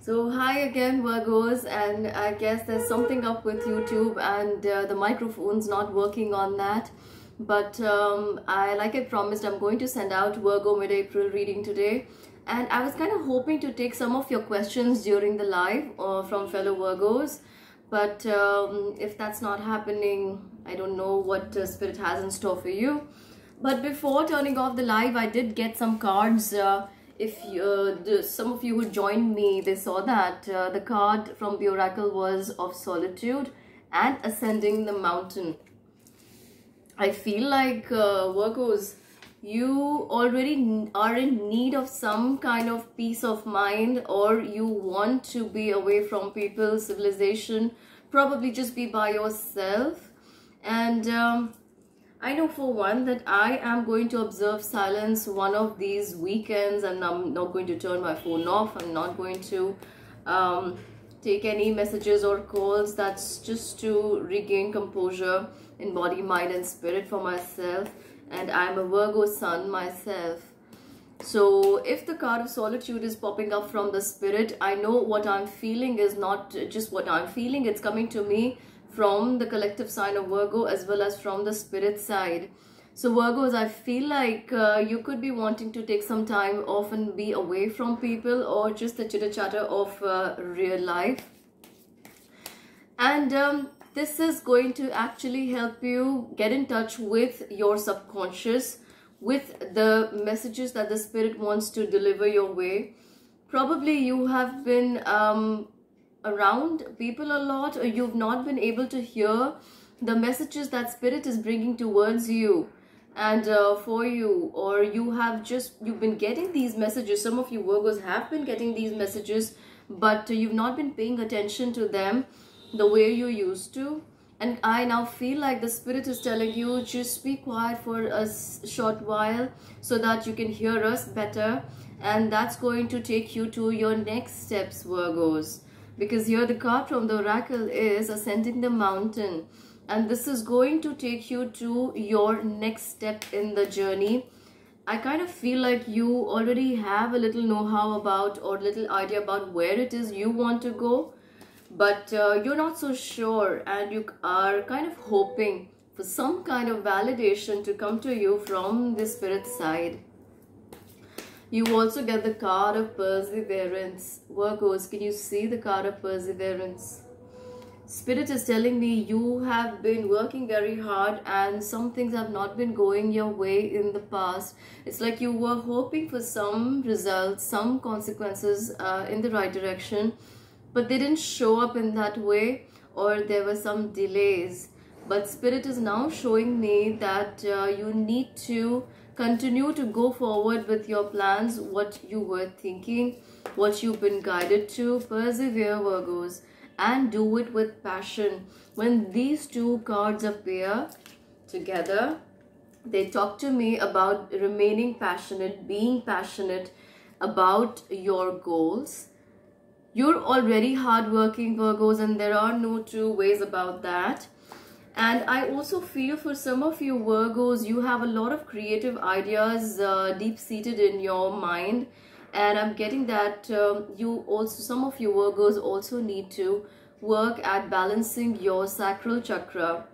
So hi again Virgos, and I guess there's something up with YouTube and the microphone's not working on that. But like I promised, I'm going to send out Virgo mid-April reading today. And I was kind of hoping to take some of your questions during the live from fellow Virgos. But if that's not happening, I don't know what Spirit has in store for you. But before turning off the live, I did get some cards. If some of you who joined me, they saw that the card from the oracle was of solitude and ascending the mountain. I feel like Virgos, you already are in need of some kind of peace of mind, or you want to be away from people, civilization, probably just be by yourself. And I know for one that I am going to observe silence one of these weekends, and I'm not going to turn my phone off. I'm not going to take any messages or calls. That's just to regain composure in body, mind and spirit for myself. And I'm a Virgo sun myself. So if the card of solitude is popping up from the spirit, I know what I'm feeling is not just what I'm feeling. It's coming to me from the collective sign of Virgo as well as from the spirit side. So Virgos, I feel like you could be wanting to take some time off and be away from people, or just the chitter chatter of real life. And this is going to actually help you get in touch with your subconscious, with the messages that the spirit wants to deliver your way. Probably you have been around people a lot, or you've not been able to hear the messages that spirit is bringing towards you and for you, or you've been getting these messages. Some of you Virgos have been getting these messages, but you've not been paying attention to them the way you used to. And I now feel like the spirit is telling you, just be quiet for a short while so that you can hear us better, and that's going to take you to your next steps, Virgos. Because here the card from the oracle is ascending the mountain, and this is going to take you to your next step in the journey. I kind of feel like you already have a little know-how about, or little idea about where it is you want to go, but you're not so sure, and you are kind of hoping for some kind of validation to come to you from the spirit side. You also get the card of perseverance. Virgos, can you see the card of perseverance? Spirit is telling me you have been working very hard and some things have not been going your way in the past. It's like you were hoping for some results, some consequences in the right direction, but they didn't show up in that way, or there were some delays. But Spirit is now showing me that you need to continue to go forward with your plans, what you were thinking, what you've been guided to. Persevere, Virgos, and do it with passion. When these two cards appear together, they talk to me about remaining passionate, being passionate about your goals. You're already hardworking, Virgos, and there are no two ways about that. And I also feel for some of you Virgos, you have a lot of creative ideas deep-seated in your mind. And I'm getting that some of you Virgos also need to work at balancing your sacral chakra.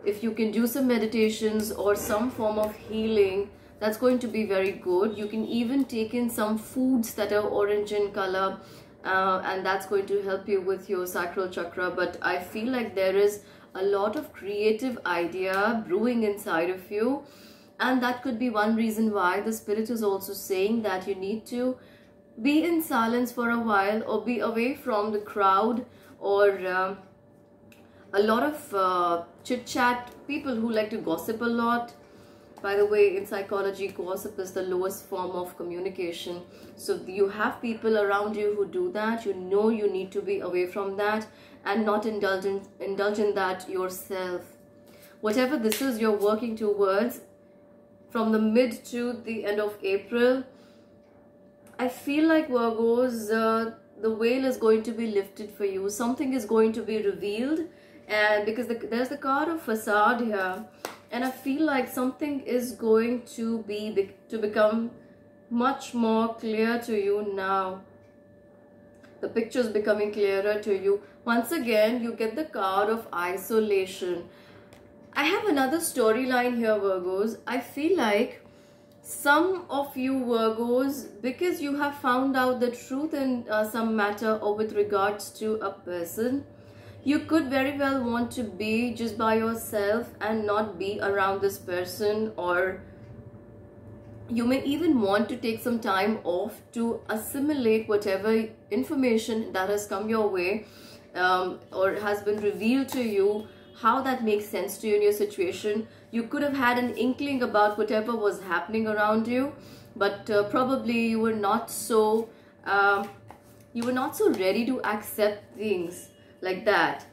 If you can do some meditations or some form of healing, that's going to be very good. You can even take in some foods that are orange in color, and that's going to help you with your sacral chakra. But I feel like there is a lot of creative idea brewing inside of you, and that could be one reason why the spirit is also saying that you need to be in silence for a while, or be away from the crowd, or a lot of chit chat, people who like to gossip a lot. By the way, in psychology, gossip is the lowest form of communication. So you have people around you who do that. You know you need to be away from that and not indulge in that yourself. Whatever this is you're working towards from the mid to the end of April, I feel like Virgos, the veil is going to be lifted for you. Something is going to be revealed, and because there's the card of facade here, and I feel like something is going to become much more clear to you now. The picture is becoming clearer to you. Once again, you get the card of isolation. I have another storyline here, Virgos. I feel like some of you Virgos, because you have found out the truth in some matter or with regards to a person, you could very well want to be just by yourself and not be around this person, or you may even want to take some time off to assimilate whatever information that has come your way or has been revealed to you, how that makes sense to you in your situation. You could have had an inkling about whatever was happening around you, but probably you were not so ready to accept things like that.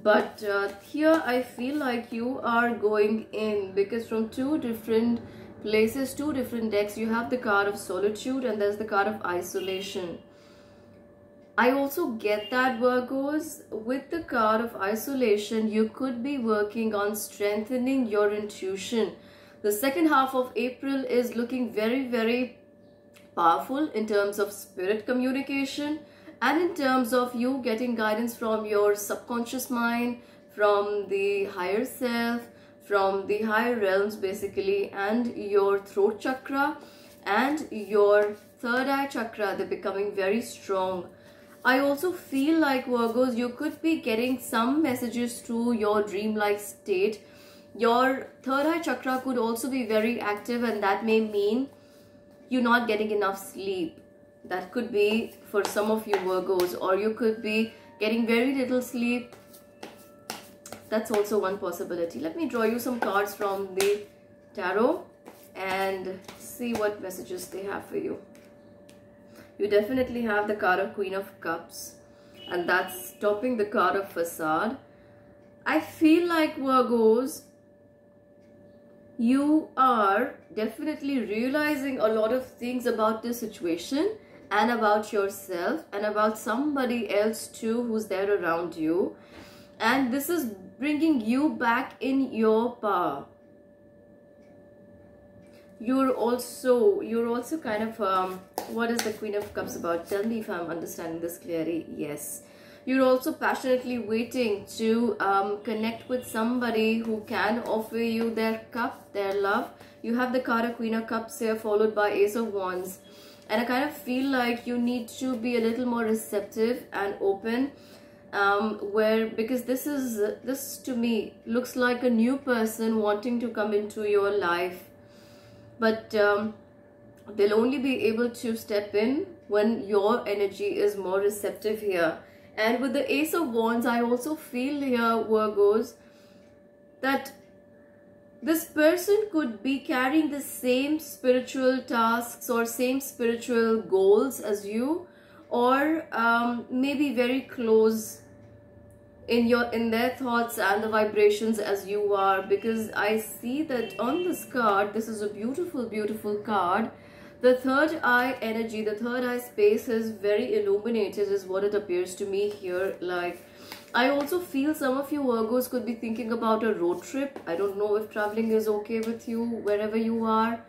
But here I feel like you are going in, because from two different places, two different decks, you have the card of solitude and there's the card of isolation. I also get that, Virgos, with the card of isolation, you could be working on strengthening your intuition. The second half of April is looking very, very powerful in terms of spirit communication and in terms of you getting guidance from your subconscious mind, from the higher self, from the higher realms basically, and your throat chakra and your third eye chakra. They're becoming very strong. I also feel like, Virgos, you could be getting some messages through your dreamlike state. Your third eye chakra could also be very active, and that may mean you're not getting enough sleep. That could be for some of you Virgos, or you could be getting very little sleep. That's also one possibility. Let me draw you some cards from the tarot and see what messages they have for you. You definitely have the card of Queen of Cups, and that's topping the card of Facade. I feel like, Virgos, you are definitely realizing a lot of things about this situation and about yourself and about somebody else too who's there around you, and this is bringing you back in your power. You're also kind of what is the Queen of Cups about? Tell me if I'm understanding this clearly. Yes, you're also passionately waiting to connect with somebody who can offer you their cup, their love. You have the card of Queen of Cups here, followed by Ace of Wands, and I kind of feel like you need to be a little more receptive and open, because this to me looks like a new person wanting to come into your life. But they'll only be able to step in when your energy is more receptive here. And with the Ace of Wands, I also feel here, Virgos, that this person could be carrying the same spiritual tasks or same spiritual goals as you, or maybe very close in their thoughts and the vibrations as you are, because I see that on this card, this is a beautiful card. The third eye energy, the third eye space is very illuminated is what it appears to me here. Like, I also feel some of you Virgos could be thinking about a road trip. I don't know if traveling is okay with you wherever you are.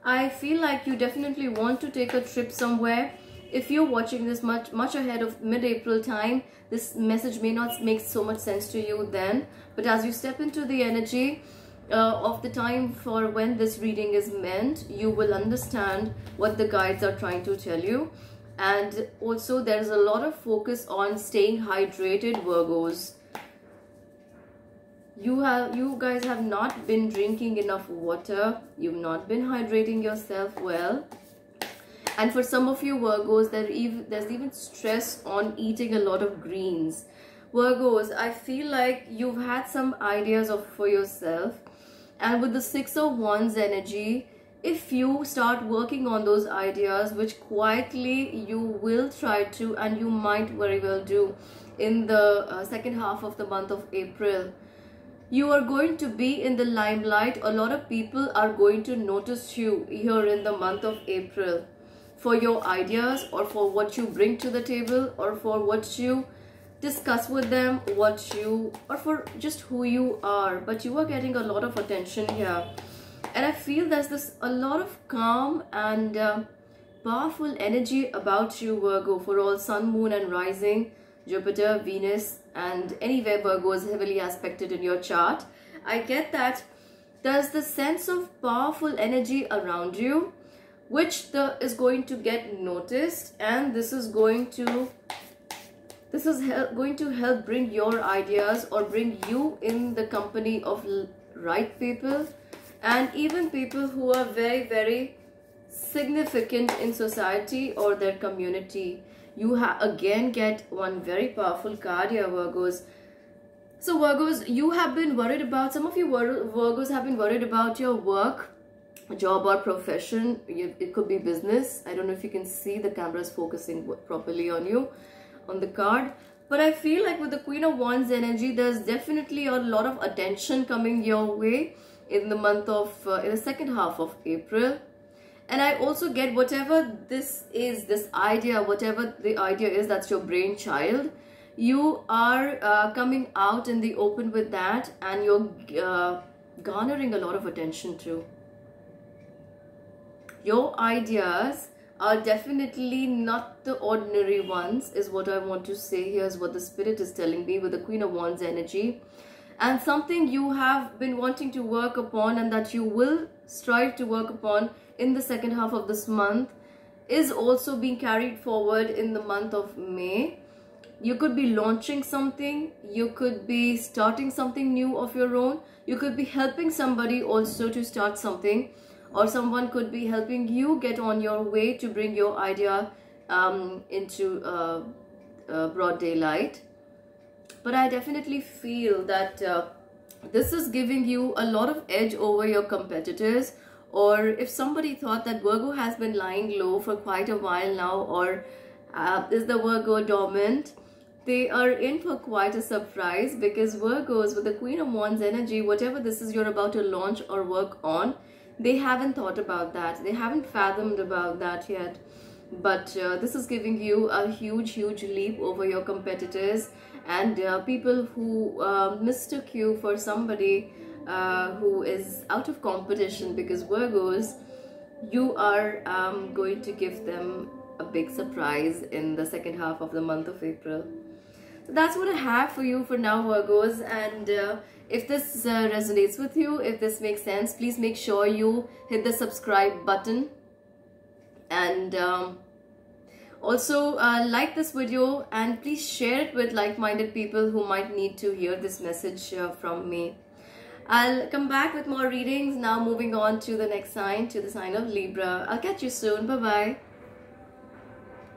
I feel like you definitely want to take a trip somewhere. If you're watching this much ahead of mid-April time, this message may not make so much sense to you then, but as you step into the energy of the time for when this reading is meant, you will understand what the guides are trying to tell you. And also there is a lot of focus on staying hydrated, Virgos. You guys have not been drinking enough water. You've not been hydrating yourself well. And for some of you Virgos, there's even stress on eating a lot of greens. Virgos, I feel like you've had some ideas for yourself. And with the Six of Wands energy, if you start working on those ideas, which quietly you will try to, and you might very well do in the second half of the month of April, you are going to be in the limelight. A lot of people are going to notice you here in the month of April for your ideas, or for what you bring to the table, or for what you discuss with them, or for just who you are. But you are getting a lot of attention here, and I feel there's a lot of calm and powerful energy about you, Virgo, for all sun, moon and rising, Jupiter, Venus, and anywhere Virgo is heavily aspected in your chart. I get that there's the sense of powerful energy around you, which is going to get noticed, and this is going to help bring your ideas or bring you in the company of right people, and even people who are very, very significant in society or their community. You again get one very powerful card here, Virgos. So Virgos, you have been worried about, some of you Virgos have been worried about your work, job or profession. It could be business. I don't know if you can see, the camera is focusing properly on you, on the card. But I feel like with the Queen of Wands energy, there's definitely a lot of attention coming your way in the month of, in the second half of April. And I also get whatever this is, this idea, whatever the idea is, that's your brainchild. You are coming out in the open with that, and you're garnering a lot of attention too. Your ideas are definitely not the ordinary ones, is what I want to say. Here's what the Spirit is telling me with the Queen of Wands energy. And something you have been wanting to work upon, and that you will strive to work upon in the second half of this month, is also being carried forward in the month of May. You could be launching something, you could be starting something new of your own, you could be helping somebody also to start something, or someone could be helping you get on your way to bring your idea into broad daylight. But I definitely feel that this is giving you a lot of edge over your competitors. Or if somebody thought that Virgo has been lying low for quite a while now, or is the Virgo dormant, they are in for quite a surprise, because Virgos with the Queen of Wands energy, whatever this is you're about to launch or work on, they haven't thought about that. They haven't fathomed about that yet. But this is giving you a huge leap over your competitors and people who mistook you for somebody who is out of competition, because Virgos, you are going to give them a big surprise in the second half of the month of April. So that's what I have for you for now, Virgos. And if this resonates with you, if this makes sense, please make sure you hit the subscribe button, and also like this video, and please share it with like-minded people who might need to hear this message from me. I'll come back with more readings. Now moving on to the next sign, to the sign of Libra. I'll catch you soon. Bye-bye.